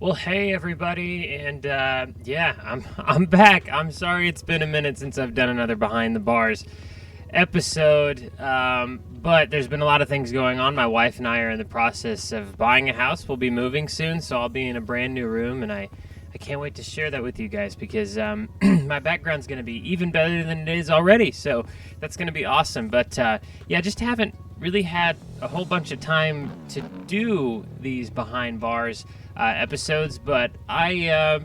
Well, hey everybody, and yeah, I'm back. I'm sorry it's been a minute since I've done another Behind the Bars episode, but there's been a lot of things going on. My wife and I are in the process of buying a house. We'll be moving soon, so I'll be in a brand new room, and I can't wait to share that with you guys because my background's going to be even better than it is already. So that's going to be awesome. But yeah, just haven't really had a whole bunch of time to do these Behind Bars episodes, but I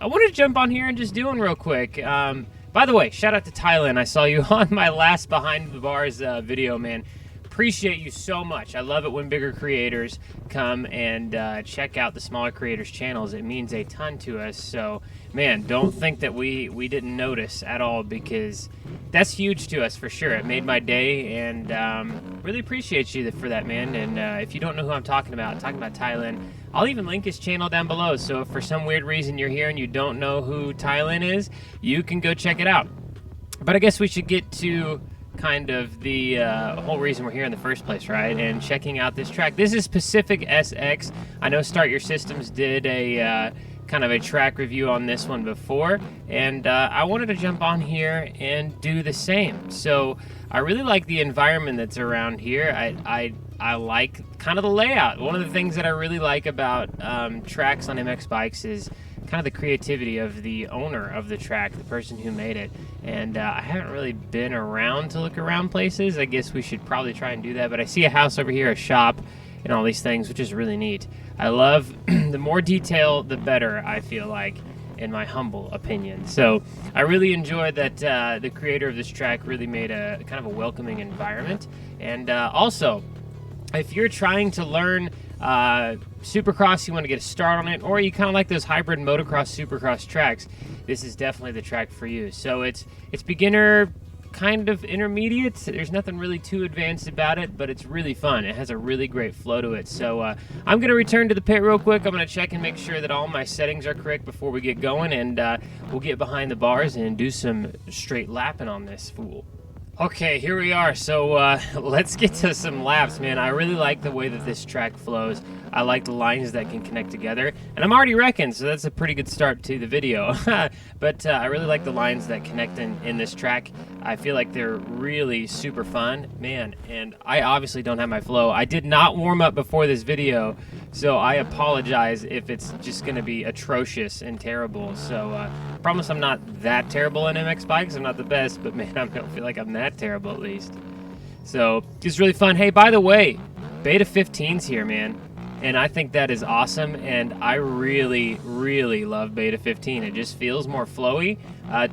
wanted to jump on here and just do one real quick. By the way, shout out to Thailand. I saw you on my last Behind the Bars video, man. Appreciate you so much. I love it when bigger creators come and check out the smaller creators' channels. It means a ton to us. So, man, don't think that we didn't notice at all because that's huge to us for sure. It made my day, and really appreciate you for that, man. And if you don't know who I'm talking about Thailand. I'll even link his channel down below. So if for some weird reason you're here and you don't know who Thailand is, you can go check it out. But I guess we should get to kind of the whole reason we're here in the first place, right? And checking out this track. This is Pacific SX. I know Start Your Systems did a kind of a track review on this one before, and I wanted to jump on here and do the same. So I really like the environment that's around here. I like kind of the layout. One of the things that I really like about tracks on MX bikes is kind of the creativity of the owner of the track, the person who made it. And I haven't really been around to look around places. I guess we should probably try and do that. But I see a house over here, a shop, and all these things, which is really neat. I love the more detail, the better, I feel like, in my humble opinion. So I really enjoyed that the creator of this track really made a kind of a welcoming environment. And also, if you're trying to learn Supercross, you want to get a start on it, or you kind of like those hybrid motocross Supercross tracks, this is definitely the track for you. So it's beginner, kind of intermediate. There's nothing really too advanced about it, but it's really fun. It has a really great flow to it. So I'm going to return to the pit real quick. I'm going to check and make sure that all my settings are correct before we get going, and we'll get behind the bars and do some straight lapping on this fool. Okay, here we are. So let's get to some laps, man. I really like the way that this track flows. I like the lines that can connect together. And I'm already wrecking, so that's a pretty good start to the video. But I really like the lines that connect in this track. I feel like they're really super fun, man. And I obviously don't have my flow. I did not warm up before this video, so I apologize if it's just going to be atrocious and terrible. So I promise I'm not that terrible in MX bikes. I'm not the best, but man, I don't feel like I'm that terrible at least. So it's really fun. Hey, by the way, Beta 15's here, man. And I think that is awesome, and I really, really love Beta 15. It just feels more flowy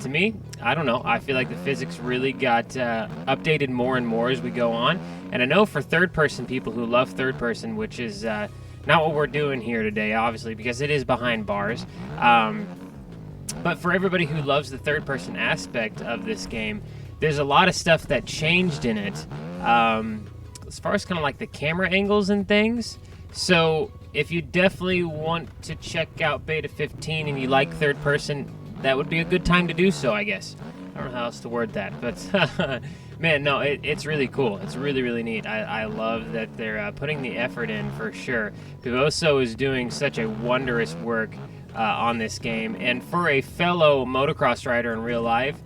to me. I don't know. I feel like the physics really got updated more and more as we go on. And I know for third-person people who love third-person, which is not what we're doing here today, obviously, because it is Behind Bars. But for everybody who loves the third-person aspect of this game, there's a lot of stuff that changed in it as far as kind of like the camera angles and things. So if you definitely want to check out Beta 15 and you like third person, that would be a good time to do so, I guess. I don't know how else to word that, but man, no, it's really cool. It's really, really neat. I love that they're putting the effort in for sure. Pivoso is doing such a wondrous work on this game, and for a fellow motocross rider in real life,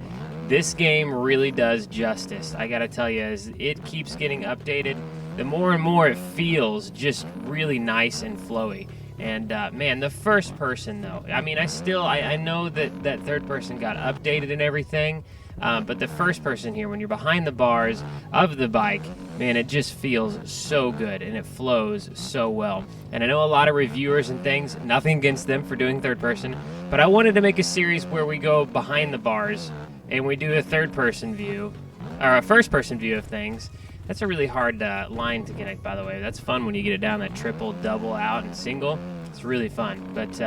this game really does justice. I gotta tell you, as it keeps getting updated, the more and more it feels just really nice and flowy. And man, the first person though, I mean, I know that third person got updated and everything, but the first person here, when you're behind the bars of the bike, man, it just feels so good and it flows so well. And I know a lot of reviewers and things, nothing against them for doing third person, but I wanted to make a series where we go behind the bars and we do a third person view, or a first person view of things. That's a really hard line to connect, by the way. That's fun when you get it down that triple, double, out, and single. It's really fun. But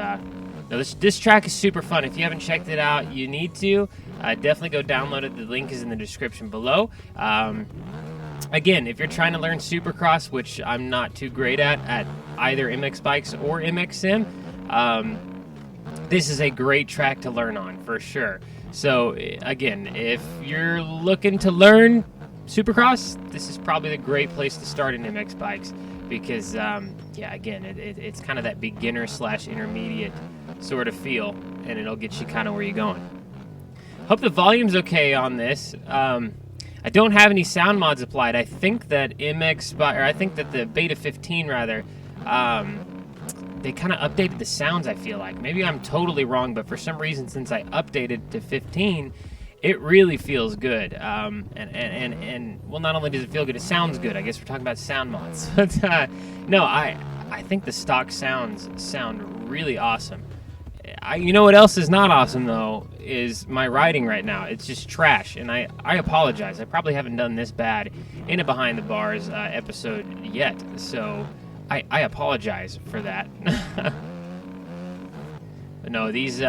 no, this track is super fun. If you haven't checked it out, you need to. Definitely go download it. The link is in the description below. Again, if you're trying to learn Supercross, which I'm not too great at either MX Bikes or MX Sim, this is a great track to learn on, for sure. So, again, if you're looking to learn Supercross, this is probably the great place to start in MX bikes because yeah, again, it's kind of that beginner slash intermediate sort of feel, and it'll get you kind of where you're going. Hope the volume's okay on this. I don't have any sound mods applied. I think that I think that the beta 15 rather, they kind of updated the sounds. I feel like maybe I'm totally wrong, but for some reason, since I updated to 15, it really feels good. And well, not only does it feel good, it sounds good. I guess we're talking about sound mods. But no, I think the stock sounds sound really awesome. You know what else is not awesome though is my writing right now. It's just trash, and I apologize. I probably haven't done this bad in a Behind the Bars episode yet, so I apologize for that. But no, this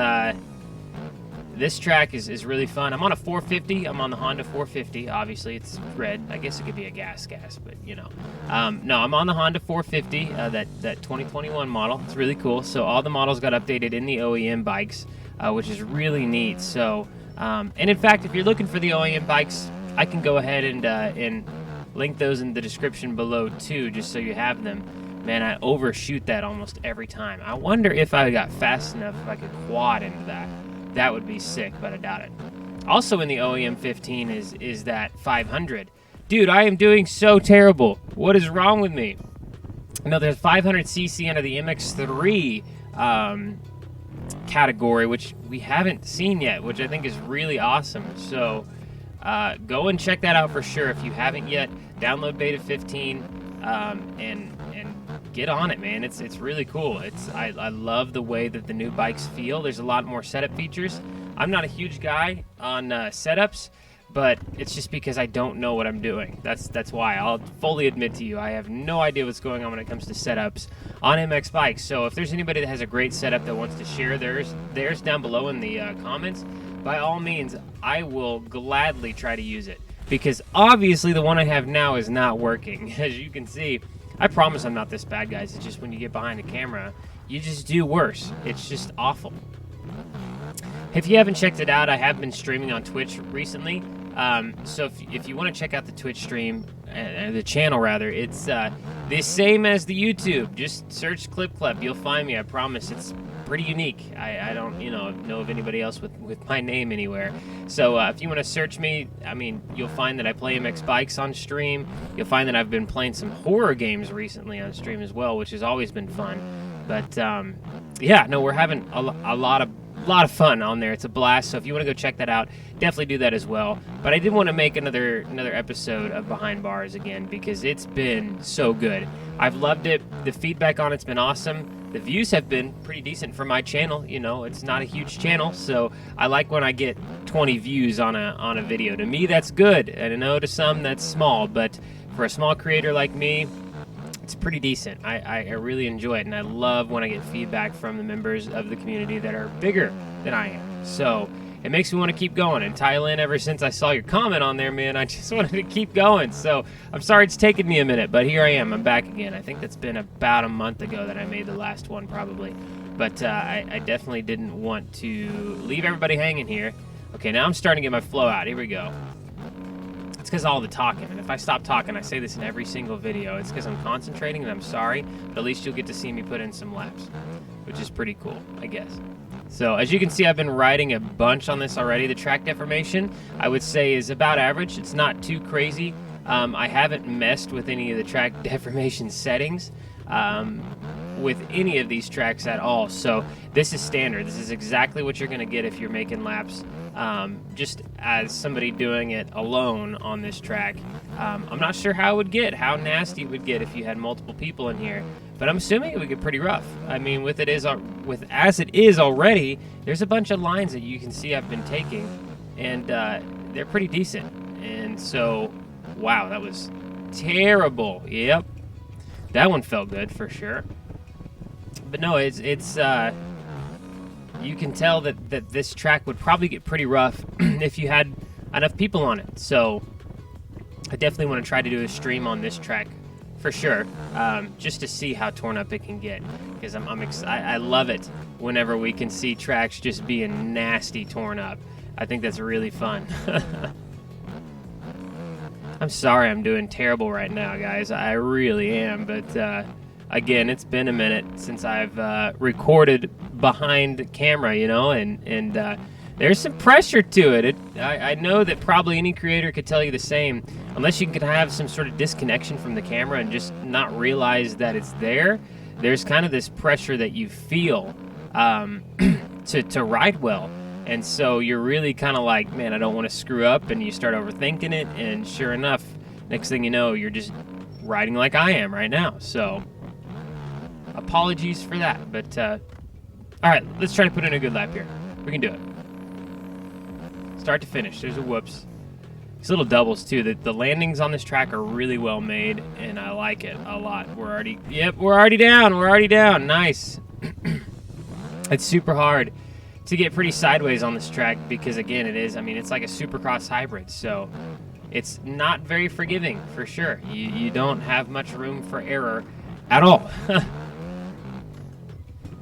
track is really fun. I'm on a 450. I'm on the Honda 450. Obviously, it's red. I guess it could be a gas, but you know. No, I'm on the Honda 450, that 2021 model. It's really cool. So all the models got updated in the OEM bikes, which is really neat. So, and in fact, if you're looking for the OEM bikes, I can go ahead and link those in the description below too, just so you have them. Man, I overshoot that almost every time. I wonder if I got fast enough if I could quad into that. That would be sick, but I doubt it. Also in the OEM 15 is that 500. Dude, I am doing so terrible. What is wrong with me? No, there's 500cc under the MX-3 category, which we haven't seen yet, which I think is really awesome. So go and check that out for sure if you haven't yet. Download Beta 15 and get on it, man. It's really cool. I love the way that the new bikes feel. There's a lot more setup features. I'm not a huge guy on setups, but it's just because I don't know what I'm doing. That's why. I'll fully admit to you, I have no idea what's going on when it comes to setups on MX bikes. So if there's anybody that has a great setup that wants to share theirs down below in the comments, by all means, I will gladly try to use it. Because obviously the one I have now is not working. As you can see, I promise I'm not this bad, guys. It's just when you get behind the camera, you just do worse. It's just awful. If you haven't checked it out, I have been streaming on Twitch recently. So if you want to check out the Twitch stream, the channel rather, it's the same as the YouTube. Just search Clip Club. You'll find me. I promise. It's pretty unique. I don't know of anybody else with my name anywhere. So if you want to search me, I mean, you'll find that I play MX bikes on stream. You'll find that I've been playing some horror games recently on stream as well, which has always been fun. But yeah, no, we're having a lot of fun on there. It's a blast. So if you want to go check that out, definitely do that as well. But I did want to make another episode of Behind Bars again because it's been so good. I've loved it. The feedback on it's been awesome. The views have been pretty decent for my channel. You know, it's not a huge channel, so I like when I get 20 views on a video. To me, that's good. And I know to some that's small, but for a small creator like me, it's pretty decent. I really enjoy it, and I love when I get feedback from the members of the community that are bigger than I am. So it makes me want to keep going. And Thailand, ever since I saw your comment on there, man, I just wanted to keep going. So I'm sorry it's taken me a minute, but here I am. I'm back again. I think that's been about a month ago that I made the last one, probably. But I definitely didn't want to leave everybody hanging here. Okay, now I'm starting to get my flow out. Here we go. It's because of all the talking, and if I stop talking, I say this in every single video, it's because I'm concentrating, and I'm sorry, but at least you'll get to see me put in some laps, which is pretty cool, I guess. So, as you can see, I've been riding a bunch on this already. The track deformation, I would say, is about average. It's not too crazy. I haven't messed with any of the track deformation settings with any of these tracks at all. So this is standard. This is exactly what you're going to get if you're making laps just as somebody doing it alone on this track. I'm not sure how nasty it would get if you had multiple people in here, but I'm assuming it would get pretty rough. I mean, as it is already, there's a bunch of lines that you can see I've been taking, and they're pretty decent. And so, wow, that was terrible. Yep, that one felt good for sure. But no, it's you can tell that this track would probably get pretty rough if you had enough people on it. So I definitely want to try to do a stream on this track for sure, just to see how torn up it can get, because I love it whenever we can see tracks just being nasty torn up. I think that's really fun. I'm sorry I'm doing terrible right now, guys. I really am, but again, it's been a minute since I've recorded behind camera, you know, and there's some pressure to it. I know that probably any creator could tell you the same, unless you can have some sort of disconnection from the camera and just not realize that it's there. There's kind of this pressure that you feel to ride well. And so you're really kind of like, man, I don't want to screw up, and you start overthinking it, and sure enough, next thing you know, you're just riding like I am right now. So apologies for that, but all right, let's try to put in a good lap here. We can do it. Start to finish. There's a whoops. These little doubles too. The landings on this track are really well made, and I like it a lot. We're already down. We're already down. Nice. It's super hard to get pretty sideways on this track because, again, it's like a Supercross hybrid, so it's not very forgiving for sure. You don't have much room for error at all.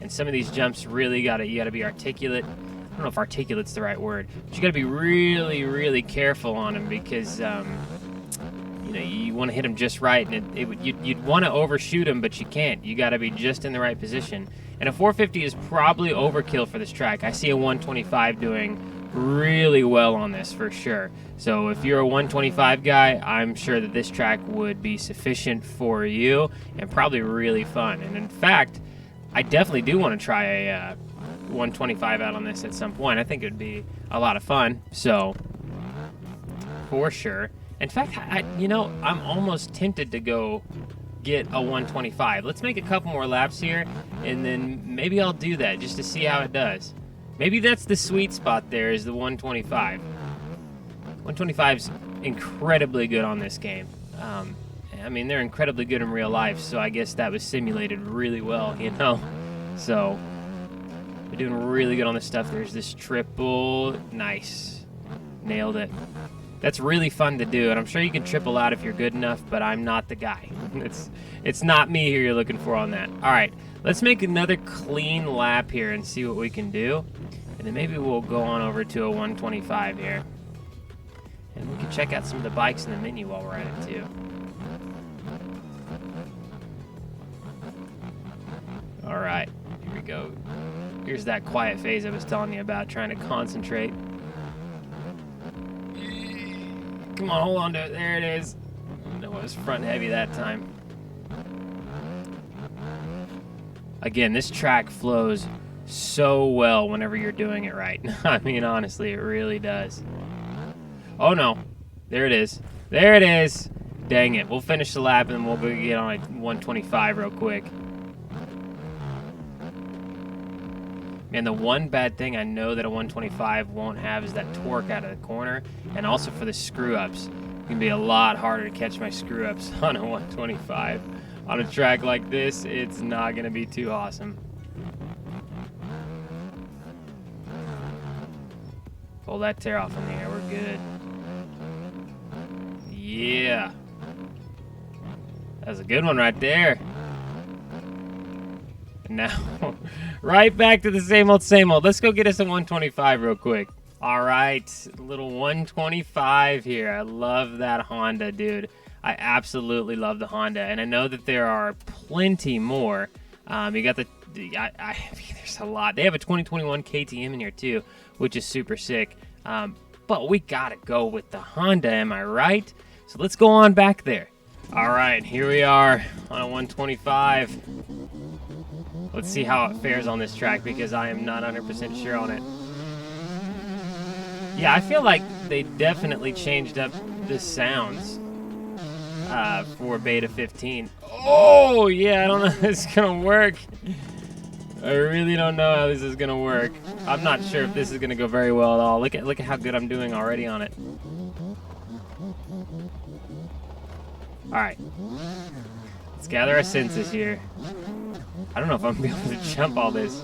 And some of these jumps really you gotta be articulate. I don't know if articulate's the right word, but you got to be really, really careful on them because, you want to hit them just right, and you'd want to overshoot them, but you can't. You got to be just in the right position. And a 450 is probably overkill for this track. I see a 125 doing really well on this for sure. So if you're a 125 guy, I'm sure that this track would be sufficient for you and probably really fun. And in fact, I definitely do want to try a 125 out on this at some point. I think it would be a lot of fun. So for sure. In fact, I'm almost tempted to go get a 125. Let's make a couple more laps here, and then maybe I'll do that just to see how it does. Maybe that's the sweet spot there, is the 125. 125's incredibly good on this game. They're incredibly good in real life, so I guess that was simulated really well, you know? So they're doing really good on this stuff. There's this triple. Nice. Nailed it. That's really fun to do, and I'm sure you can triple out if you're good enough, but I'm not the guy. It's not me who you're looking for on that. All right, let's make another clean lap here and see what we can do, and then maybe we'll go on over to a 125 here. And we can check out some of the bikes in the menu while we're at it, too. All right, here we go. Here's that quiet phase I was telling you about, trying to concentrate. Come on, hold on to it. There it is. No, it was front heavy that time. Again, this track flows so well whenever you're doing it right. I mean, honestly, it really does. Oh, no. There it is. There it is. Dang it. We'll finish the lap, and we'll go get on a 125 real quick. Man, the one bad thing I know that a 125 won't have is that torque out of the corner, and also for the screw-ups. It can be a lot harder to catch my screw-ups on a 125. On a track like this, it's not going to be too awesome. Pull that tear off in the air. We're good. Yeah. That was a good one right there. Now, right back to the same old, same old. Let's go get us a 125 real quick. All right, little 125 here. I love that Honda, dude. I absolutely love the Honda, and I know that there are plenty more. You got there's a lot. They have a 2021 KTM in here too, which is super sick. But we gotta go with the Honda, am I right? So let's go on back there. All right, here we are on a 125. Let's see how it fares on this track because I am not 100% sure on it. Yeah, I feel like they definitely changed up the sounds for Beta 15. Oh, yeah, I don't know if this is going to work. I really don't know how this is going to work. I'm not sure if this is going to go very well at all. Look at how good I'm doing already on it. All right. Let's gather our senses here. I don't know if I'm going to be able to jump all this.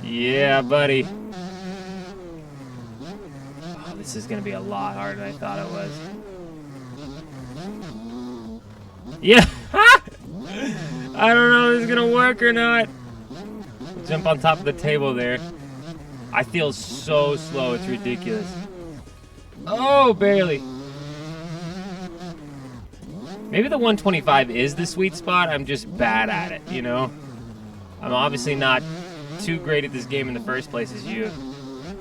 Yeah, buddy. Oh, this is going to be a lot harder than I thought it was. Yeah. I don't know if this is going to work or not. Jump on top of the table there. I feel so slow. It's ridiculous. Oh, barely. Maybe the 125 is the sweet spot. I'm just bad at it, you know? I'm obviously not too great at this game in the first place, as you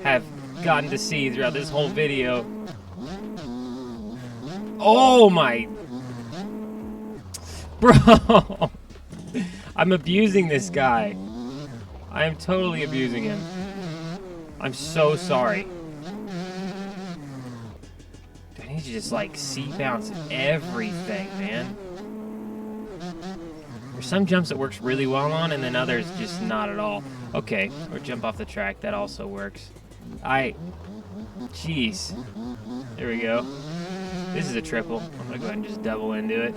have gotten to see throughout this whole video. Oh my... Bro! I'm abusing this guy. I am totally abusing him. I'm so sorry. I need to just like seat bounce everything, man. There's some jumps that works really well on, and then others just not at all. Okay, or jump off the track, that also works. Jeez. There we go. This is a triple. I'm gonna go ahead and just double into it,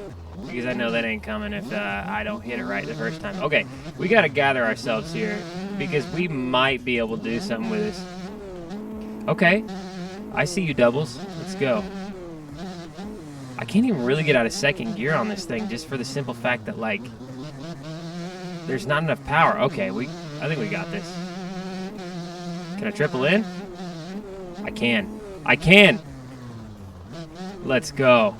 because I know that ain't coming if I don't hit it right the first time. Okay, we gotta gather ourselves here, because we might be able to do something with this. Okay, I see you, doubles. Let's go. I can't even really get out of second gear on this thing, just for the simple fact that, like, there's not enough power. Okay, I think we got this. Can I triple in? I can. I can! Let's go.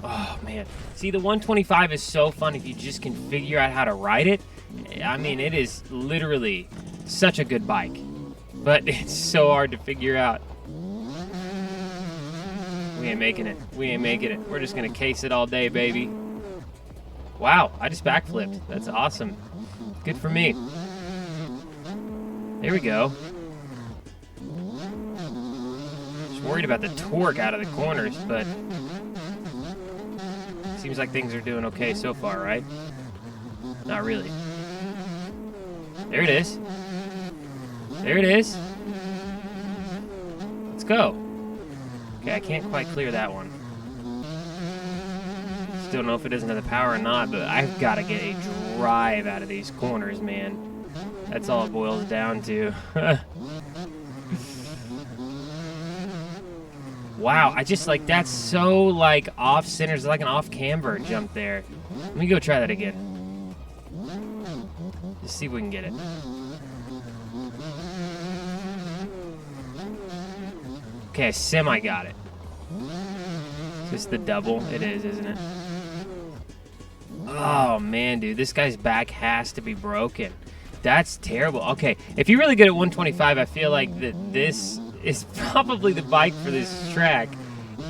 Oh, man. See, the 125 is so fun if you just can figure out how to ride it. I mean, it is literally such a good bike. But it's so hard to figure out. We ain't making it. We ain't making it. We're just going to case it all day, baby. Wow, I just backflipped. That's awesome. Good for me. There we go. Just worried about the torque out of the corners, but seems like things are doing okay so far, right? Not really. There it is. There it is. Let's go. Okay, I can't quite clear that one. Still don't know if it doesn't have the power or not, but I've got to get a drive out of these corners, man. That's all it boils down to. Wow, I just, like, that's so, like, off-center. It's like an off-camber jump there. Let me go try that again. Just see if we can get it. Okay, I semi got it. Is this the double? It is, isn't it? Oh, man, dude. This guy's back has to be broken. That's terrible. Okay, if you're really good at 125, I feel like that this is probably the bike for this track.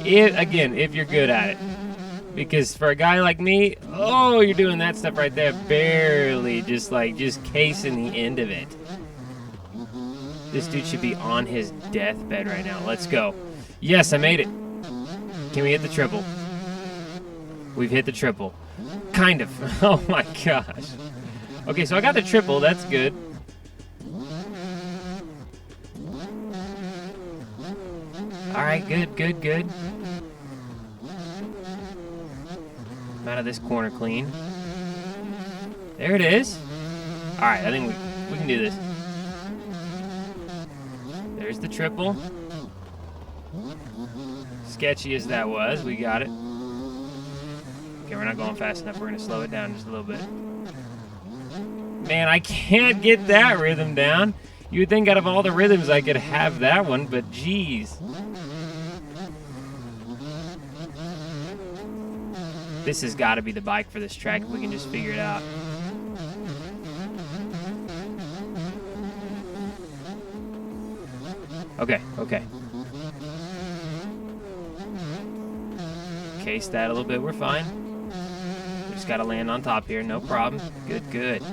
If you're good at it. Because for a guy like me, oh, you're doing that stuff right there. Barely just casing the end of it. This dude should be on his deathbed right now. Let's go. Yes, I made it. Can we hit the triple? We've hit the triple. Kind of. Oh my gosh. Okay, so I got the triple. That's good. Alright, good. I'm out of this corner clean. There it is. Alright, I think we can do this. There's the triple. Sketchy as that was, we got it. Okay, we're not going fast enough. We're going to slow it down just a little bit. Man, I can't get that rhythm down. You would think out of all the rhythms I could have that one, but geez. This has got to be the bike for this track if we can just figure it out. Okay. Case that a little bit, we're fine. We just gotta land on top here, no problem. Good.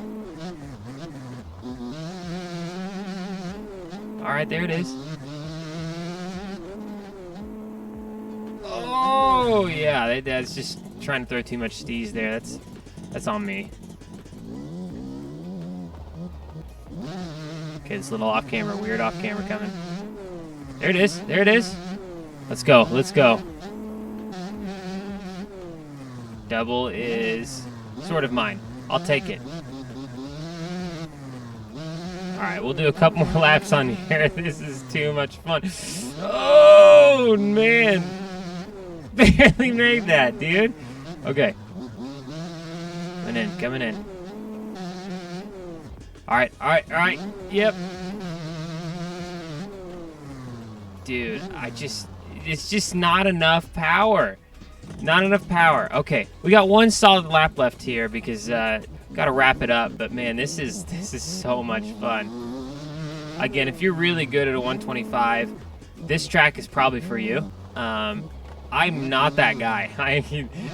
Alright, there it is. Oh, yeah, that's just trying to throw too much steez there. That's on me. Okay, this little off-camera, weird off-camera coming. There it is. Let's go. Double is sort of mine. I'll take it. Alright, we'll do a couple more laps on here. This is too much fun. Oh, man. Barely made that, dude. Okay. Coming in. Alright. Yep. Dude, it's just not enough power. Not enough power. Okay, we got one solid lap left here because got to wrap it up. But man, this is so much fun. Again, if you're really good at a 125, this track is probably for you. I'm not that guy.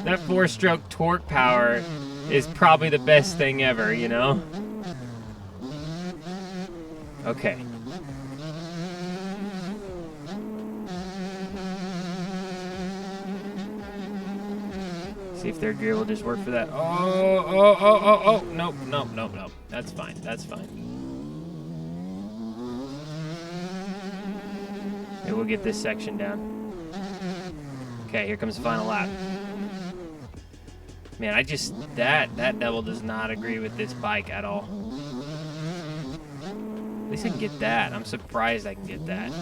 That 4-stroke torque power is probably the best thing ever, you know? Okay. See if their gear will just work for that. Oh. Nope. That's fine. Okay, we'll get this section down. Okay, here comes the final lap. Man, that devil does not agree with this bike at all. At least I can get that. I'm surprised I can get that.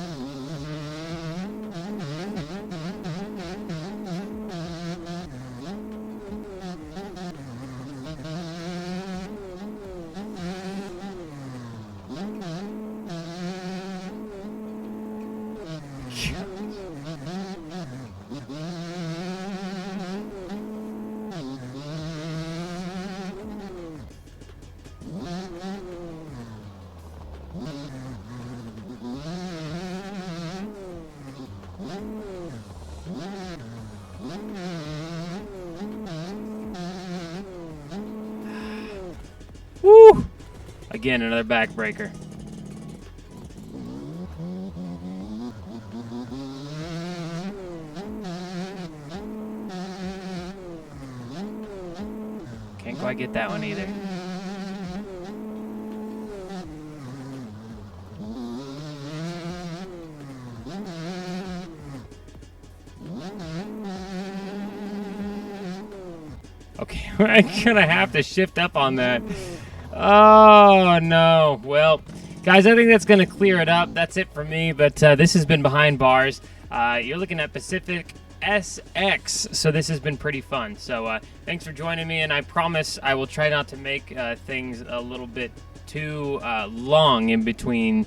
Woo! Again, another backbreaker. Can't quite get that one either. Okay, I'm gonna have to shift up on that. Oh, no. Well, guys, I think that's going to clear it up. That's it for me, but this has been Behind Bars. You're looking at Pacific SX, so this has been pretty fun. So thanks for joining me, and I promise I will try not to make things a little bit too long in between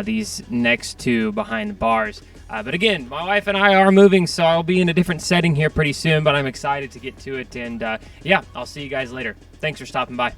these next two Behind the Bars. But again, my wife and I are moving, so I'll be in a different setting here pretty soon, but I'm excited to get to it, and yeah, I'll see you guys later. Thanks for stopping by.